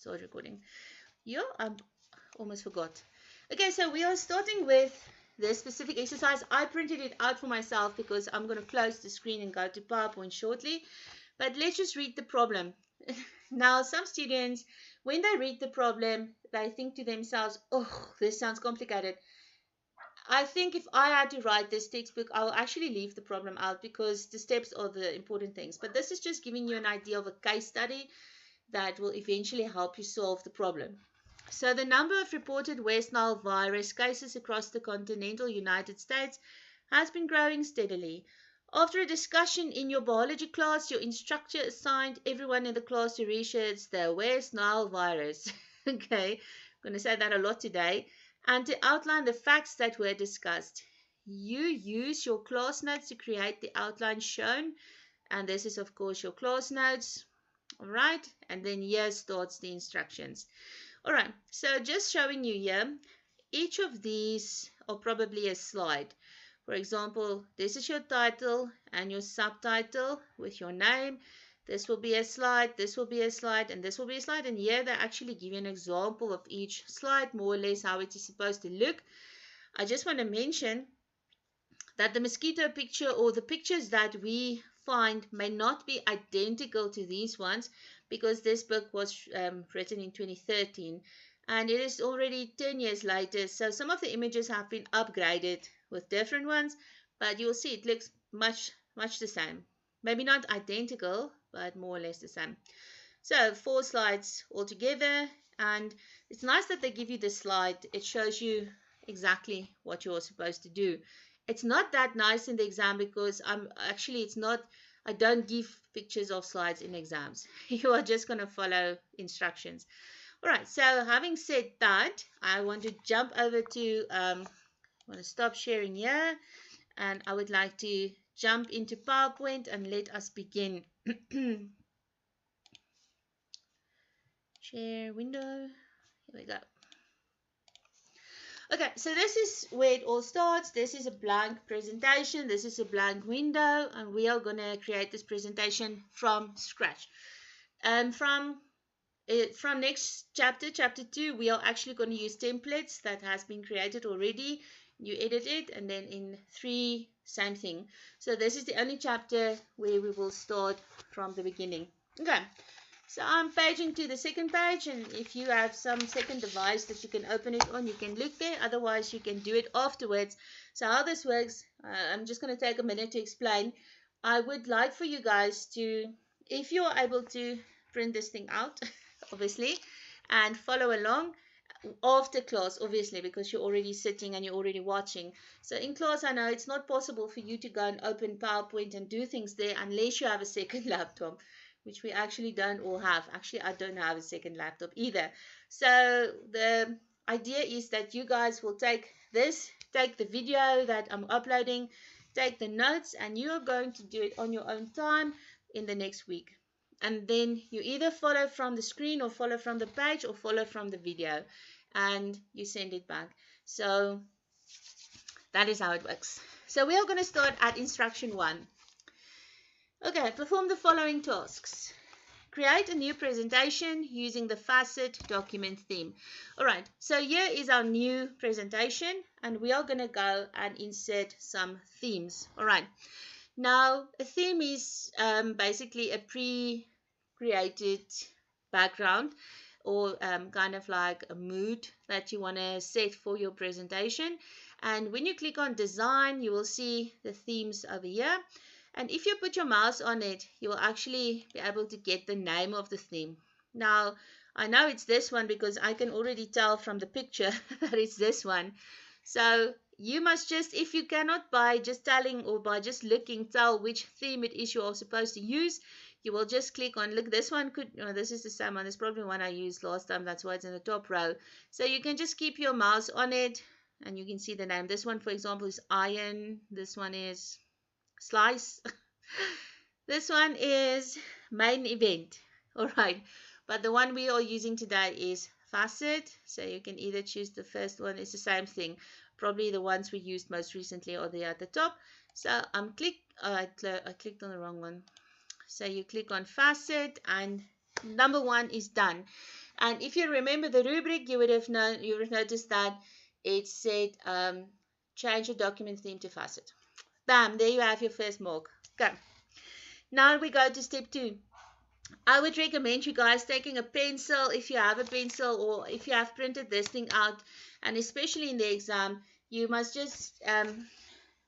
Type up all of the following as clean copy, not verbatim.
start recording. Yeah, I almost forgot. Okay, so we are starting with this specific exercise. I printed it out for myself because I'm going to close the screen and go to PowerPoint shortly. But let's just read the problem. Now, some students, when they read the problem, they think to themselves, oh, this sounds complicated. I think if I had to write this textbook, I'll actually leave the problem out because the steps are the important things. But this is just giving you an idea of a case study that will eventually help you solve the problem. So the number of reported West Nile virus cases across the continental United States has been growing steadily. After a discussion in your biology class, your instructor assigned everyone in the class to research the West Nile virus. Okay, I'm going to say that a lot today. And to outline the facts that were discussed. You use your class notes to create the outline shown. And this is, of course, your class notes. All right, and then here starts the instructions. All right, so just showing you here, each of these are probably a slide. For example, this is your title and your subtitle with your name. This will be a slide, this will be a slide, and this will be a slide. And here they actually give you an example of each slide, more or less how it is supposed to look. I just want to mention that the mosquito picture or the pictures that we find may not be identical to these ones because this book was written in 2013 and it is already 10 years later. So some of the images have been upgraded with different ones, but you'll see it looks much the same. Maybe not identical, but more or less the same. So 4 slides altogether, and it's nice that they give you the slide. It shows you exactly what you're supposed to do. It's not that nice in the exam because I don't give pictures of slides in exams. You are just going to follow instructions. All right, so having said that, I want to jump over to, I want to stop sharing here, and I would like to jump into PowerPoint and let us begin. Share window, here we go. Okay, so this is where it all starts. This is a blank presentation. This is a blank window, and we are going to create this presentation from scratch. From next chapter, chapter 2, we are actually going to use templates that has been created already. You edit it, and then in 3, same thing. So this is the only chapter where we will start from the beginning. Okay. So I'm paging to the second page, and if you have some second device that you can open it on, you can look there. Otherwise, you can do it afterwards. So how this works, I'm just going to take a minute to explain. I would like for you guys to, if you are able to print this thing out, obviously, and follow along after class, obviously, because you're already sitting and you're already watching. So in class, I know it's not possible for you to go and open PowerPoint and do things there unless you have a second laptop, which we actually don't all have. Actually, I don't have a second laptop either. So the idea is that you guys will take the video that I'm uploading, take the notes, and you are going to do it on your own time in the next week. And then you either follow from the screen or follow from the page or follow from the video, and you send it back. So that is how it works. So we are going to start at instruction 1. Okay, perform the following tasks. Create a new presentation using the facet document theme. All right, so here is our new presentation, and we are going to go and insert some themes. All right, now a theme is basically a pre-created background or kind of like a mood that you want to set for your presentation. And when you click on design, you will see the themes over here. And if you put your mouse on it, you will actually be able to get the name of the theme. Now, I know it's this one because I can already tell from the picture that it's this one. So you must just, if you cannot by just telling or by just looking, tell which theme it is you are supposed to use, you will just click on, look, this one could, this is the same one. This is probably one I used last time. That's why it's in the top row. So you can just keep your mouse on it and you can see the name. This one, for example, is iron. This one is slice. This one is main event. All right, but the one we are using today is facet. So you can either choose the first one. It's the same thing. Probably the ones we used most recently are there at the top. So I clicked on the wrong one. So you click on facet and number 1 is done. And if you remember the rubric, you would have noticed that it said change your document theme to facet. Bam, there you have your first mark. Okay. Now we go to step 2. I would recommend you guys taking a pencil if you have a pencil, or if you have printed this thing out, and especially in the exam, you must just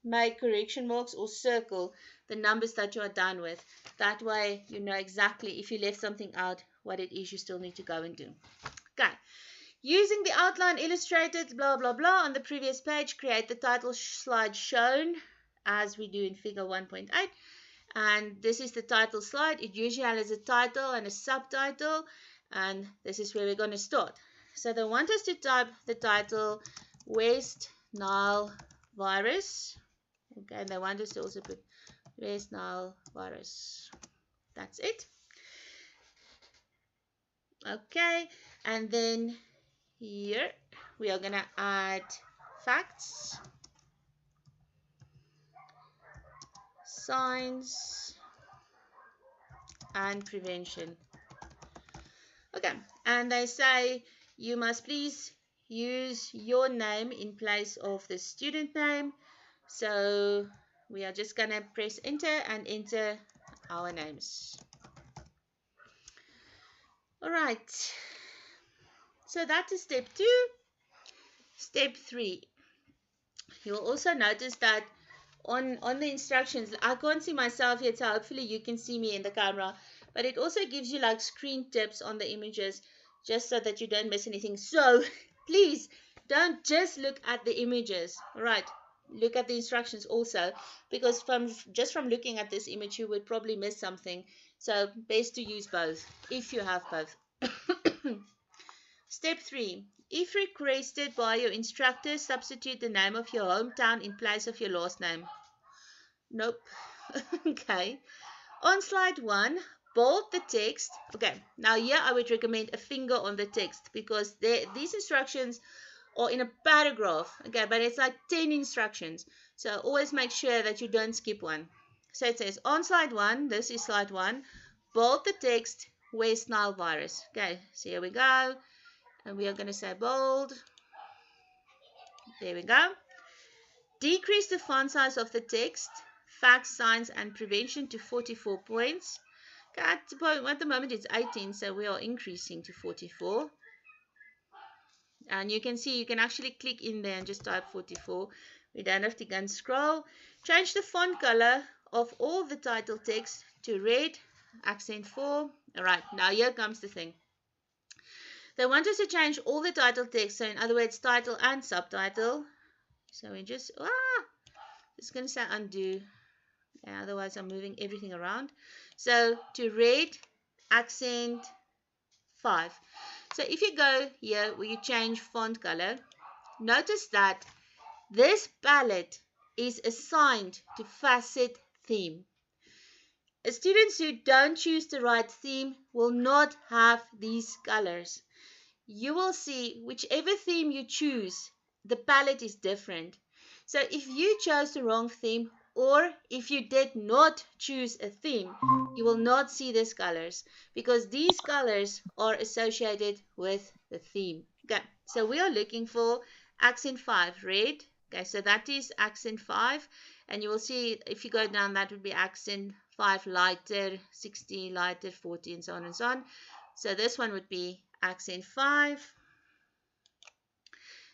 make correction marks or circle the numbers that you are done with. That way you know exactly if you left something out what it is you still need to go and do. Okay. Using the outline illustrated blah blah blah on the previous page, create the title slide shown as we do in figure 1.8. And this is the title slide. It usually has a title and a subtitle, and this is where we're going to start. So they want us to type the title West Nile virus. Okay, and they want us to also put West Nile virus. That's it. Okay, and then here we are going to add facts, signs, and prevention. Okay, and they say you must please use your name in place of the student name. So we are just going to press enter and enter our names. All right, so that is step 2. Step 3, you'll also notice that on the instructions, I can't see myself yet, so hopefully you can see me in the camera, but it also gives you like screen tips on the images, just so that you don't miss anything. So please don't just look at the images. All right, look at the instructions also, because just from looking at this image you would probably miss something. So best to use both if you have both. Step 3. If requested by your instructor, substitute the name of your hometown in place of your last name. Nope. Okay. On slide 1, bold the text. Okay, now here I would recommend a finger on the text, because these instructions are in a paragraph. Okay, but it's like 10 instructions. So always make sure that you don't skip one. So it says on slide 1, this is slide 1, bold the text West Nile virus. Okay, so here we go. And we are going to say bold. There we go. Decrease the font size of the text, facts, signs, and prevention to 44 points. At the moment it's 18, so we are increasing to 44. And you can see you can actually click in there and just type 44. We don't have to go and scroll. Change the font color of all the title text to red, accent 4. All right, now here comes the thing. They want us to change all the title text, so in other words, title and subtitle. So we just going to say undo. Okay, otherwise I'm moving everything around. So to red, accent 5. So if you go here where you change font color, notice that this palette is assigned to facet theme. Students who don't choose the right theme will not have these colors. You will see whichever theme you choose, the palette is different. So if you chose the wrong theme, or if you did not choose a theme, you will not see these colors, because these colors are associated with the theme. Okay, so we are looking for accent 5, red. Okay, so that is accent 5, and you will see if you go down, that would be accent 5 lighter, 60 lighter, 40, and so on and so on. So this one would be accent 5.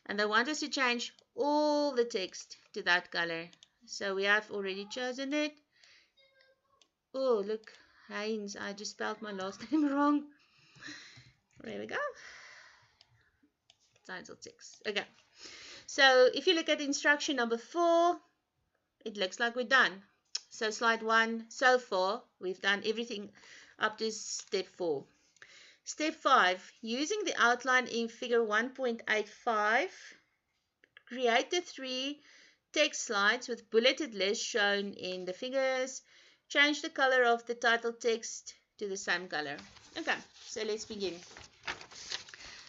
And they want us to change all the text to that color. So we have already chosen it. Oh, look, Haynes, I just spelled my last name wrong. There we go. Title text. Okay. So if you look at instruction number 4, it looks like we're done. So slide 1, so far, we've done everything up to step 4. Step 5, using the outline in figure 1.85, create the 3 text slides with bulleted lists shown in the figures. Change the color of the title text to the same color. Okay, so let's begin.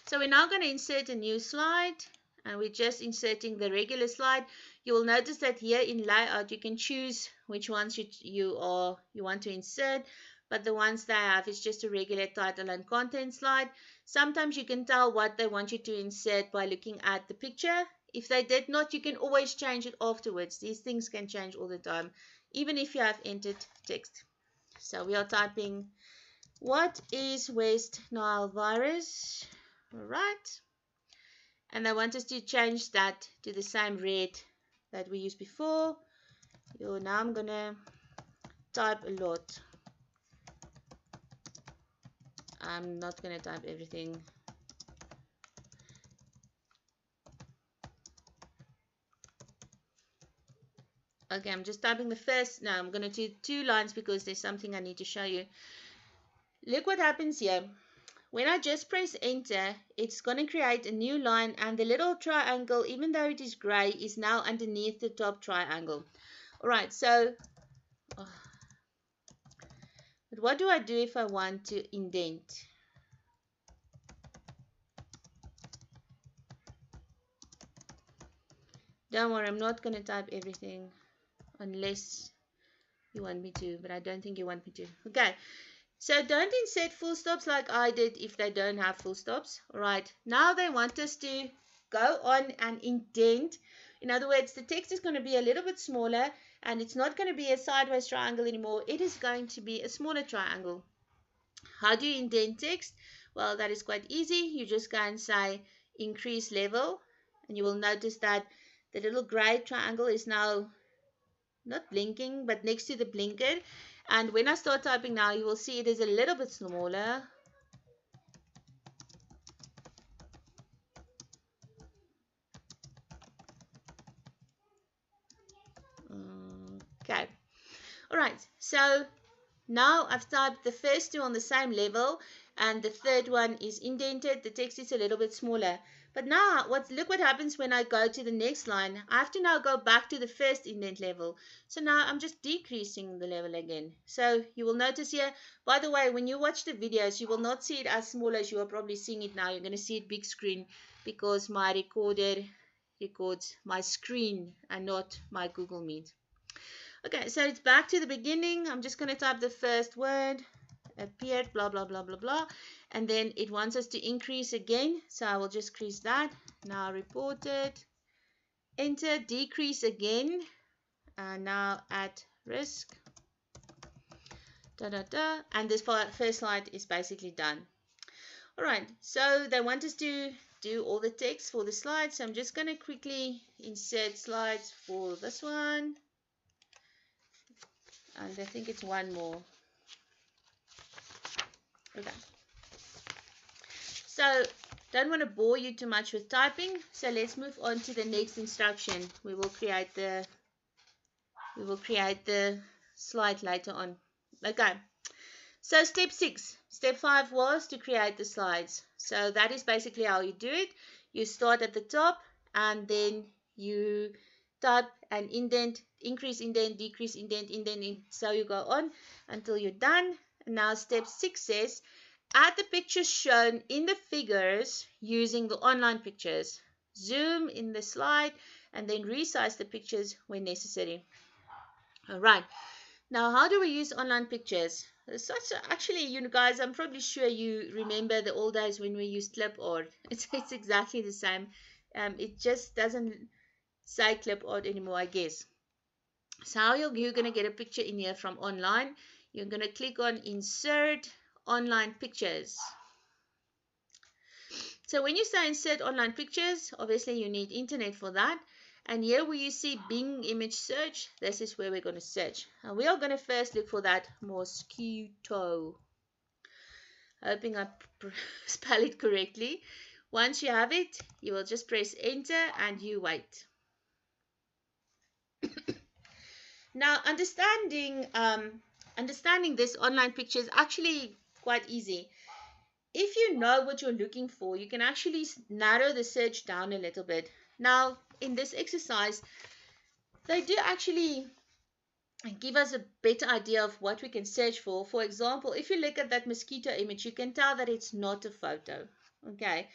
So we're now going to insert a new slide, and we're just inserting the regular slide. You will notice that here in layout you can choose which ones you want to insert, but the ones that I have is just a regular title and content slide. Sometimes you can tell what they want you to insert by looking at the picture. If they did not, you can always change it afterwards. These things can change all the time, even if you have entered text. So we are typing, what is West Nile virus? All right. And I want us to change that to the same red that we used before. Now I'm going to type a lot. I'm not going to type everything. Okay, I'm just typing the first. Now I'm going to do 2 lines because there's something I need to show you. Look what happens here. When I just press enter, it's going to create a new line, and the little triangle, even though it is gray, is now underneath the top triangle. All right, so but what do I do if I want to indent? Don't worry, I'm not going to type everything unless you want me to, but I don't think you want me to. Okay, so don't insert full stops like I did if they don't have full stops. All right, now they want us to go on and indent. In other words, the text is going to be a little bit smaller, and it's not going to be a sideways triangle anymore. It is going to be a smaller triangle. How do you indent text? Well, that is quite easy. You just go and say increase level, and you will notice that the little gray triangle is now not blinking, but next to the blinker. And when I start typing now, you will see it is a little bit smaller. Okay. All right. So now I've typed the first 2 on the same level, and the third one is indented. The text is a little bit smaller. But now, look what happens when I go to the next line. I have to now go back to the first indent level. So now I'm just decreasing the level again. So you will notice here, by the way, when you watch the videos, you will not see it as small as you are probably seeing it now. You're going to see it big screen because my recorder records my screen and not my Google Meet. Okay, so it's back to the beginning. I'm just going to type the first word, appeared, blah, blah, blah, blah, blah. And then it wants us to increase again. So I will just increase that. Now reported, enter, decrease again. And now at risk. And this first slide is basically done. All right, so they want us to do all the text for the slides. So I'm just going to quickly insert slides for this one. And I think it's one more. Okay. So don't want to bore you too much with typing. So let's move on to the next instruction. We will create the slide later on. Okay. So step 6. Step 5 was to create the slides. So that is basically how you do it. You start at the top and then you type and indent, increase indent, decrease indent, indent, so you go on until you're done. And now step 6 says, add the pictures shown in the figures using the online pictures. Zoom in the slide and then resize the pictures when necessary. All right. Now, how do we use online pictures? Actually, you guys, I'm probably sure you remember the old days when we used clip art. It's exactly the same. It just doesn't say clip art anymore, I guess. So how you're going to get a picture in here from online? You're going to click on Insert Online Pictures. So when you say Insert Online Pictures, obviously you need internet for that. And here where you see Bing image search, this is where we're going to search. And we are going to first look for that mosquito. Hoping I spell it correctly. Once you have it, you will just press enter and you wait. Now, understanding this online picture is actually quite easy. If you know what you're looking for, you can actually narrow the search down a little bit. Now, in this exercise, they do actually give us a better idea of what we can search for. For example, if you look at that mosquito image, you can tell that it's not a photo. Okay,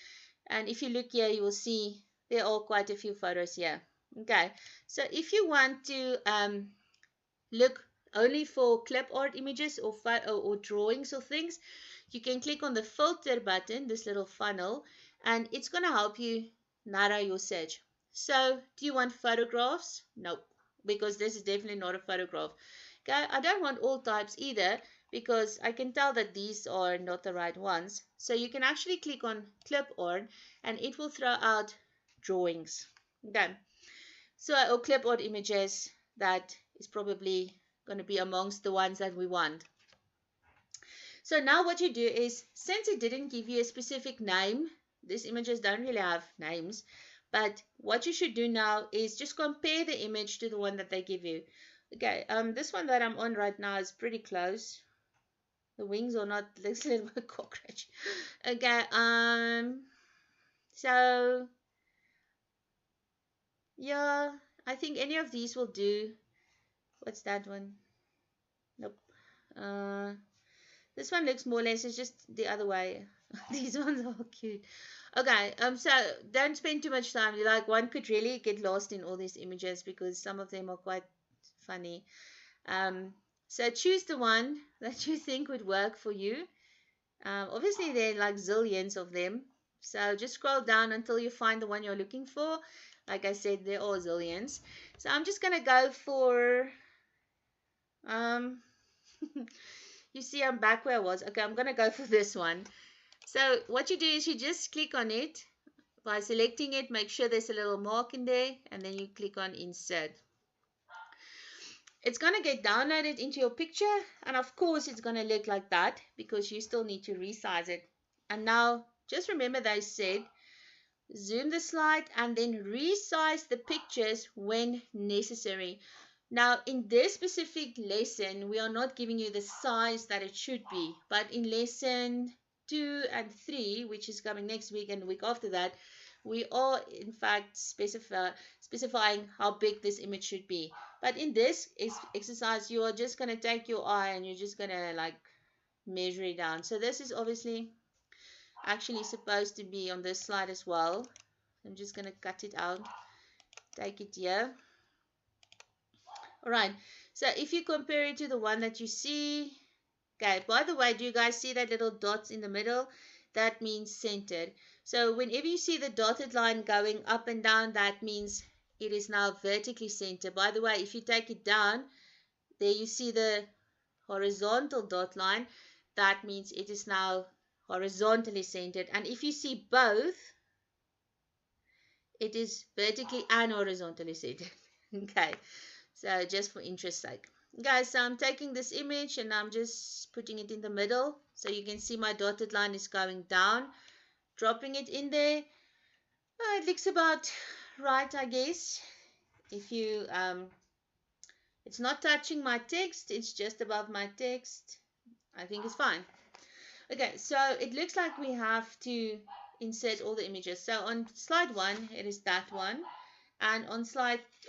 and if you look here, you will see there are quite a few photos here. Okay, so if you want to look only for clip art images or drawings or things, you can click on the filter button, this little funnel, and it's going to help you narrow your search. So, do you want photographs? Nope, because this is definitely not a photograph. Okay, I don't want all types either because I can tell that these are not the right ones. So you can actually click on clip art and it will throw out drawings. Okay, so or clip art images that is probably going to be amongst the ones that we want. So now what you do is, since it didn't give you a specific name, these images don't really have names, but what you should do now is just compare the image to the one that they give you. Okay, this one that I'm on right now is pretty close. The wings are not, looks a little bit cockroach. Okay, so yeah, I think any of these will do. What's that one? Nope. This one looks more or less, it's just the other way. These ones are cute. Okay, so don't spend too much time. Like, one could really get lost in all these images because some of them are quite funny. So choose the one that you think would work for you. Obviously, there are like zillions of them. So just scroll down until you find the one you're looking for. Like I said, there are zillions. So I'm just gonna go for um you see I'm back where I was. Okay, I'm gonna go for this one. So what you do is you just click on it. By selecting it, make sure there's a little mark in there, and then you click on insert. It's going to get downloaded into your picture, and of course it's going to look like that because you still need to resize it. And now just remember they said zoom the slide and then resize the pictures when necessary. Now, in this specific lesson, we are not giving you the size that it should be, but in lesson 2 and 3, which is coming next week and the week after that, we are in fact specifying how big this image should be. But in this exercise, you are just going to take your eye and you're just going to like measure it down. So this is obviously actually supposed to be on this slide as well. I'm just going to cut it out, take it here. All right, so if you compare it to the one that you see, okay, by the way, do you guys see that little dots in the middle? That means centered. So whenever you see the dotted line going up and down, that means it is now vertically centered. By the way, if you take it down, there you see the horizontal dot line. That means it is now horizontally centered. And if you see both, it is vertically and horizontally centered. Okay, so just for interest sake. Guys, so I'm taking this image and I'm just putting it in the middle. So you can see my dotted line is going down, dropping it in there. It looks about right, I guess. If you, it's not touching my text, it's just above my text. I think it's fine. Okay, so it looks like we have to insert all the images. So on slide 1, it is that one. And on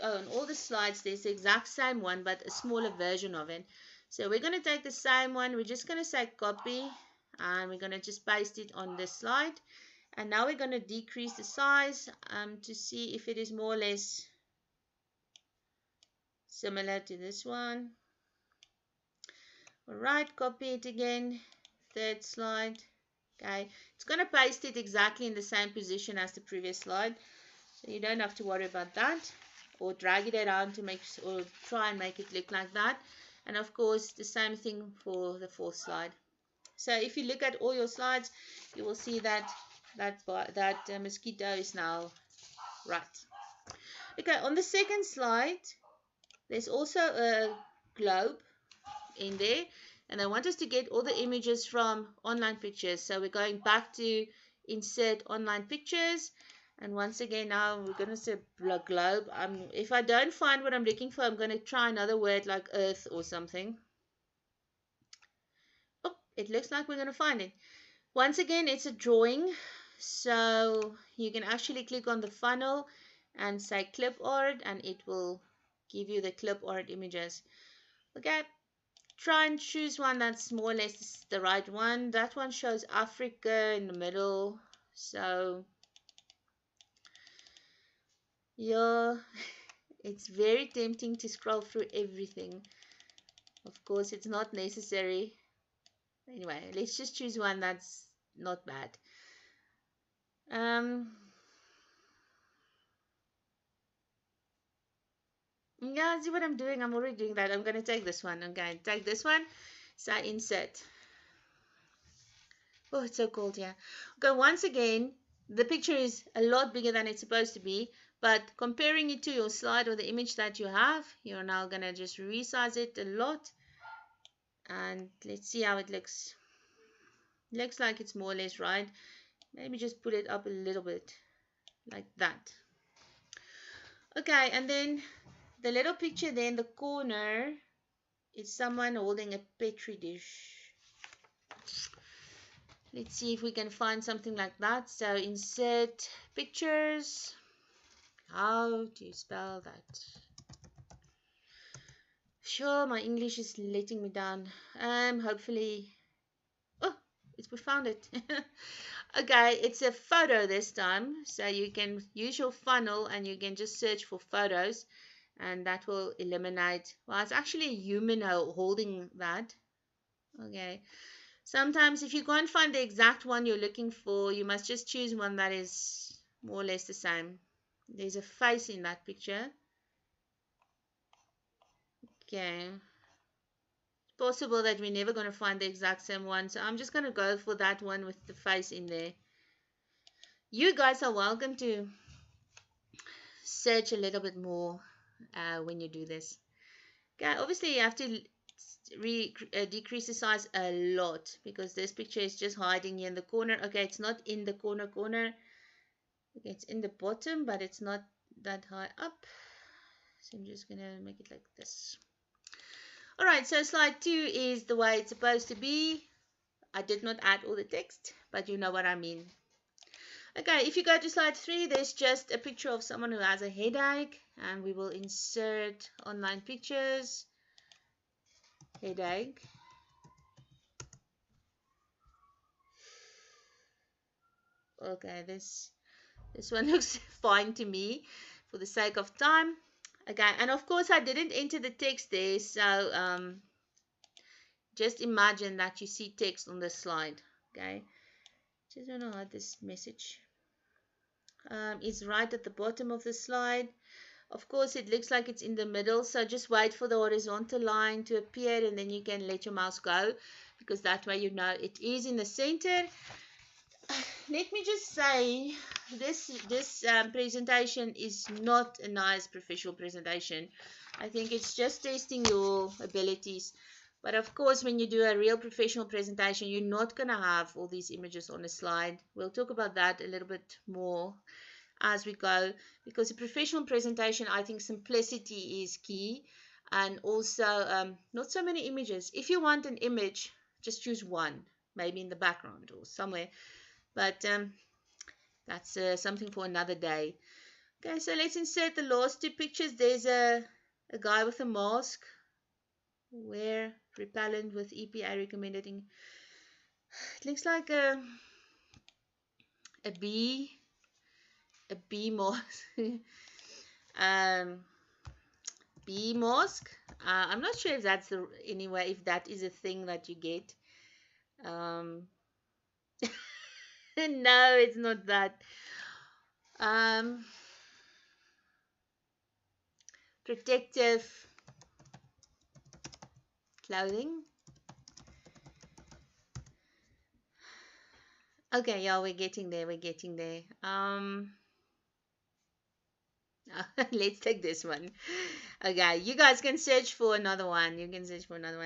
on all the slides, there's the exact same one, but a smaller version of it. So we're going to take the same one. We're just going to say copy, and we're going to just paste it on this slide. And now we're going to decrease the size to see if it is more or less similar to this one. All right, copy it again. Third slide. Okay, it's going to paste it exactly in the same position as the previous slide. So you don't have to worry about that, or drag it around to make, or try and make it look like that. And of course, the same thing for the fourth slide. So if you look at all your slides, you will see that mosquito is now right. Okay, on the second slide, there's also a globe in there, and I want us to get all the images from online pictures. So we're going back to insert online pictures. And once again, now we're going to say globe. If I don't find what I'm looking for, I'm going to try another word like earth or something. Oh, it looks like we're going to find it. Once again, it's a drawing. So you can actually click on the funnel and say clip art, and it will give you the clip art images. Okay, try and choose one that's more or less the right one. That one shows Africa in the middle. So yeah, it's very tempting to scroll through everything. Of course, it's not necessary. Anyway, let's just choose one that's not bad. Um, yeah, see what I'm doing? I'm already doing that. I'm going to take this one. I'm going to take this one. So insert. Oh, it's so cold here. Okay, once again, the picture is a lot bigger than it's supposed to be, but comparing it to your slide or the image that you have, you're now going to just resize it a lot. And let's see how it looks. Looks like it's more or less right. Maybe just put it up a little bit, like that. Okay, and then the little picture there in the corner is someone holding a petri dish. Let's see if we can find something like that. So insert pictures. How do you spell that? Sure, my English is letting me down. Hopefully. Oh, we found it. Okay, it's a photo this time. So you can use your funnel and you can just search for photos. And that will eliminate. Well, it's actually a human holding that. Okay. Sometimes if you can't find the exact one you're looking for, you must just choose one that is more or less the same. There's a face in that picture. Okay. It's possible that we're never going to find the exact same one, so I'm just going to go for that one with the face in there. You guys are welcome to search a little bit more when you do this. Okay, obviously you have to decrease the size a lot because this picture is just hiding here in the corner. Okay, it's not in the corner. Okay, it's in the bottom, but it's not that high up. So I'm just gonna make it like this. All right, so slide 2 is the way it's supposed to be. I did not add all the text, but you know what I mean. Okay, if you go to slide 3, there's just a picture of someone who has a headache, and we will insert online pictures. Headache. Okay, this one looks fine to me for the sake of time. Okay, and of course I didn't enter the text there, so just imagine that you see text on the slide. Okay, just don't know how this message is right at the bottom of the slide. Of course, it looks like it's in the middle, so just wait for the horizontal line to appear and then you can let your mouse go, because that way you know it is in the center. Let me just say, this presentation is not a nice professional presentation. I think it's just testing your abilities. But of course, when you do a real professional presentation, you're not going to have all these images on a slide. We'll talk about that a little bit more as we go, because a professional presentation, I think simplicity is key, and also not so many images. If you want an image, just choose one, maybe in the background or somewhere, but that's something for another day. Okay, so let's insert the last 2 pictures. There's a guy with a mask. Wear repellent with EPA recommended. It looks like a bee mask. Bee mask. I'm not sure if that's anyway, if that is a thing that you get. No, it's not that. Protective clothing. Okay, yeah, we're getting there. Let's take this one. Okay, you guys can search for another one.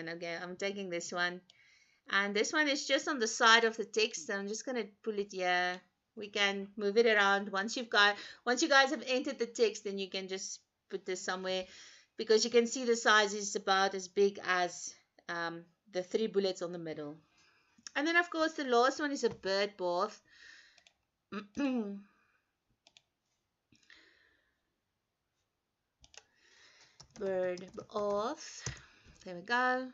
Okay, I'm taking this one. And this one is just on the side of the text. So I'm just going to pull it here. We can move it around. Once you guys have entered the text, then you can just put this somewhere, because you can see the size is about as big as the 3 bullets on the middle. And then, of course, the last one is a bird bath. Bird bath. There we go.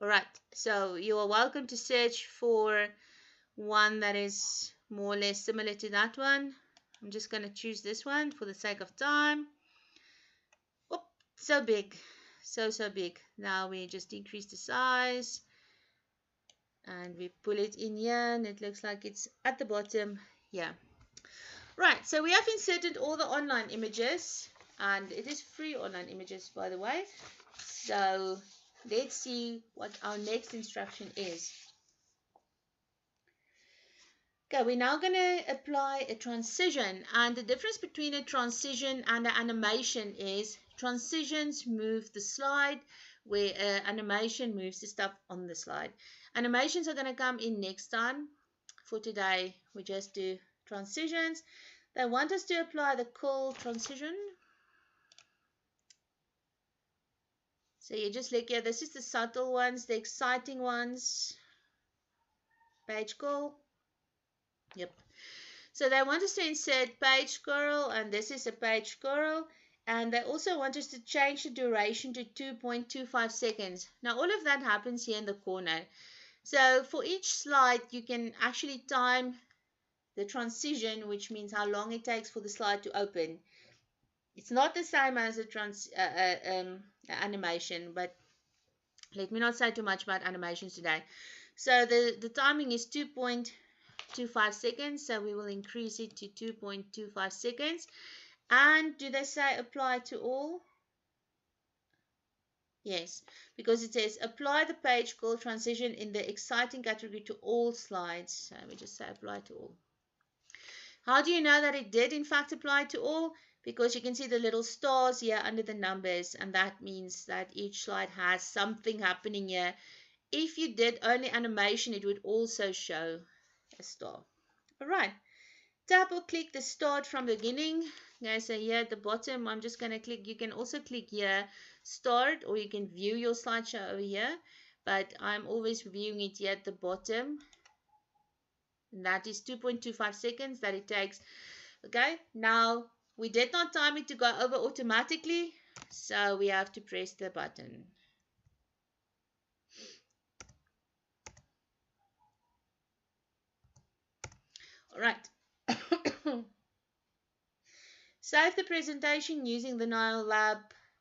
All right. So you are welcome to search for one that is more or less similar to that one. I'm just going to choose this one for the sake of time. Oh, so big. so big. Now we just increase the size and we pull it in here, and it looks like it's at the bottom here. Right, so we have inserted all the online images, and it is free online images, by the way. So let's see what our next instruction is. Okay, we're now going to apply a transition, and the difference between a transition and an animation is transitions move the slide, where animation moves the stuff on the slide. Animations are going to come in next time. For today, we just do transitions. They want us to apply the call transition. So you just look here, this is the subtle ones, the exciting ones. Page call. Yep. So they want us to insert page scroll, and this is a page scroll. And they also want us to change the duration to 2.25 seconds. Now all of that happens here in the corner. So for each slide, you can actually time the transition, which means how long it takes for the slide to open. It's not the same as a animation, but let me not say too much about animations today. So the timing is 2.25 seconds, so we will increase it to 2.25 seconds. And do they say apply to all? Yes, because it says apply the page call transition in the exciting category to all slides. So we just say apply to all. How do you know that it did in fact apply to all? Because you can see the little stars here under the numbers, and that means that each slide has something happening here. If you did only animation, it would also show a star. All right. Tap or click the start from the beginning. Okay, so here at the bottom, I'm just going to click. You can also click here, start, or you can view your slideshow over here. But I'm always viewing it here at the bottom. And that is 2.25 seconds that it takes. Okay, now we did not time it to go over automatically, so we have to press the button. All right. Save the presentation using the Nile Lab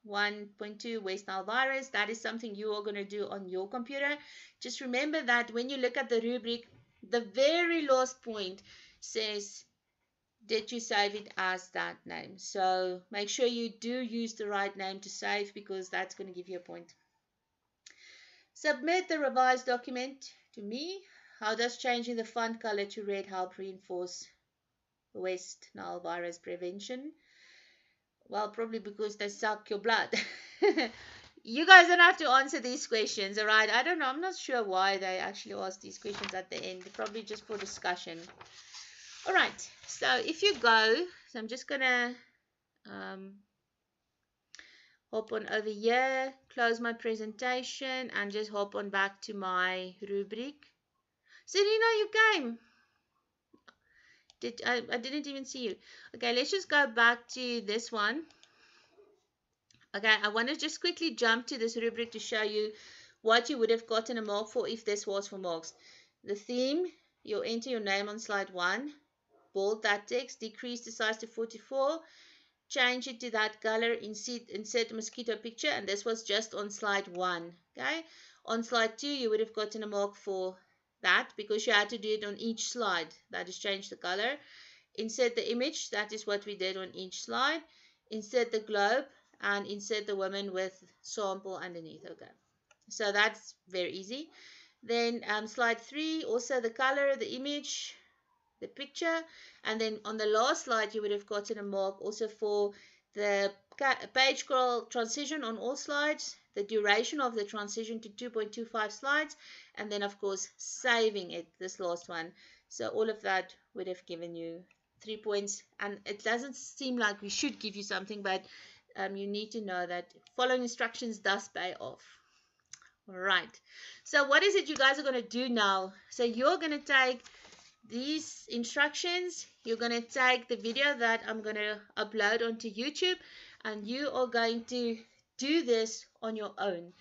1.2 West Nile virus. That is something you are going to do on your computer. Just remember that when you look at the rubric, the very last point says, did you save it as that name? So make sure you do use the right name to save, because that's going to give you a point. Submit the revised document to me. How does changing the font color to red help reinforce West Nile virus prevention? Well, probably because they suck your blood. You guys don't have to answer these questions, all right? I don't know. I'm not sure why they actually ask these questions at the end. Probably just for discussion. All right. So if you go, so I'm just going to hop on over here, close my presentation, and just hop on back to my rubric. Serena, you came. I didn't even see you. Okay, let's just go back to this one. Okay, I want to just quickly jump to this rubric to show you what you would have gotten a mark for if this was for marks. The theme, you'll enter your name on slide 1, bold that text, decrease the size to 44, change it to that color, insert a mosquito picture, and this was just on slide 1. Okay, on slide 2, you would have gotten a mark for that because you had to do it on each slide. That is change the color. Insert the image, that is what we did on each slide. Insert the globe and insert the woman with sample underneath. Okay, so that's very easy. Then slide 3, also the color, the image, the picture, and then on the last slide you would have gotten a mark also for the page scroll transition on all slides, the duration of the transition to 2.25 slides, and then of course saving it, this last one. So all of that would have given you 3 points, and it doesn't seem like we should give you something, but you need to know that following instructions does pay off. All right, so what is it you guys are going to do now? So you're going to take these instructions, you're going to take the video that I'm going to upload onto YouTube, and you are going to do this on your own.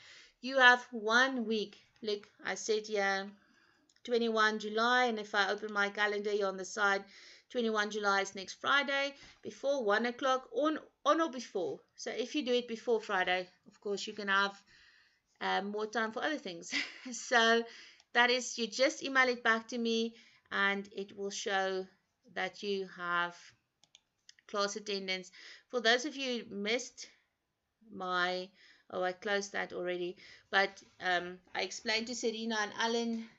You have 1 week. Look, I said here 21 July, and if I open my calendar here on the side, 21 July is next Friday before 1 o'clock, on or before. So if you do it before Friday, of course, you can have more time for other things. So that is, you just email it back to me and it will show that you have class attendance. For those of you who missed my, oh, I closed that already, but I explained to Serena and Alan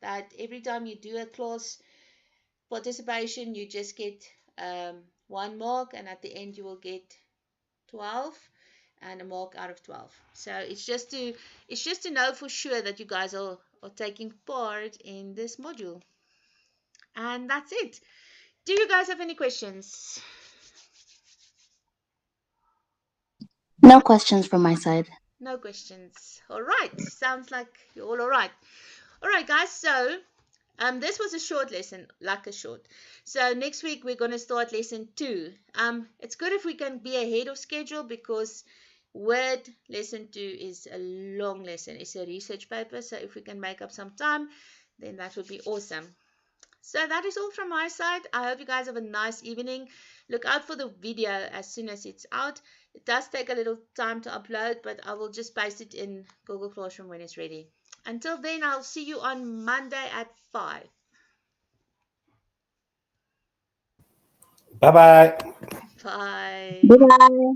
that every time you do a class participation, you just get 1 mark, and at the end, you will get 12 and a mark out of 12. So it's just to know for sure that you guys are taking part in this module. And that's it. Do you guys have any questions? No questions from my side. No questions. All right. Sounds like you're all right. All right, guys. So this was a short lesson, like a short. So next week we're going to start lesson 2. It's good if we can be ahead of schedule because Word lesson 2 is a long lesson. It's a research paper. So if we can make up some time, then that would be awesome. So that is all from my side. I hope you guys have a nice evening. Look out for the video as soon as it's out. It does take a little time to upload, but I will just paste it in Google Classroom when it's ready. Until then, I'll see you on Monday at 5. Bye bye. Bye. Bye bye.